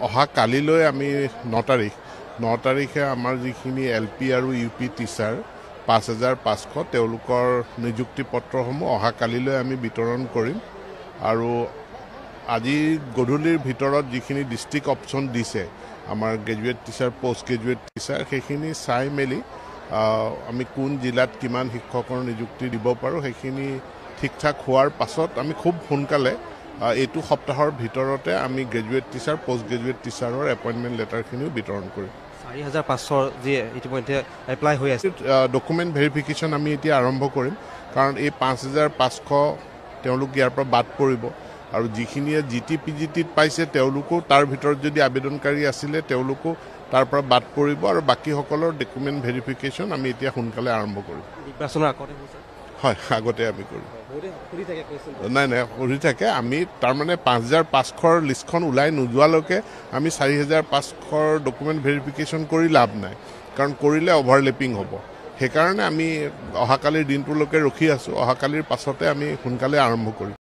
অহা কালিলৈ আমি 9 তাৰিখে আমাৰ যিখিনি LP আৰু UP টিচাৰ 5500 তেওঁলোকৰ নিযুক্তি পত্ৰসমূহ অহা কালিলৈ আমি বিতৰণ কৰিম আৰু আজি গধূলিৰ ভিতৰত যিখিনি ডিষ্ট্ৰিক্ট অপশ্যন দিছে আমাৰ graduate teacher post graduate teacher সেইখিনি চাই মেলি আমি কোন জিলাত কিমান শিক্ষকৰ নিযুক্তি দিব পাৰোঁ সেইখিনি ঠিক ঠাক হোৱাৰ পাছত আমি খুব সোনকালে এইটো সপ্তাহৰ ভিতৰতে আমি গ্ৰেজুৱেট টিচাৰ পোষ্ট গ্ৰেজুৱেট টিচাৰৰ এপইণ্টমেণ্ট লেটাৰখিনিও বিতৰণ কৰিম 4500 যি ইতিমধ্যে এপ্লাই হৈ আছে ডকুমেণ্ট ভেৰিফিকেশ্যন আমি এতিয়া আৰম্ভ কৰিম কাৰণ এই 5500 তেওঁলোক ইয়াৰ পৰা বাদ পৰিব আৰু যিখিনিয়ে GT PGTত পাইছে তেওঁলোকো তাৰ ভিতৰত যদি আবেদনকাৰী আছিলে তেওঁলোকো তাৰ পৰা বাদ পৰিব আৰু বাকীসকলৰ ডকুমেণ্ট ভেৰিফিকেশ্যন আমি এতিয়া সোনকালে আৰম্ভ কৰিম নিৰ্বাচনৰ আগতে হৈছে হয় আগতে আমি কৰিম নাই সুধি থাকে আমি তাৰমানে 5500ৰ লিষ্টখন ওলাই নোযোৱালৈকে আমি 4500ৰ ডকুমেণ্ট ভেৰিফিকেশ্যন কৰি লাভ নাই কাৰণ কৰিলে অভাৰলেপিং হ'ব সেইকাৰণে আমি অহাকালিৰ দিনটোলৈকে ৰখি আছোঁ অহাকালিৰ পাছতে আমি সোনকালে আৰম্ভ কৰিম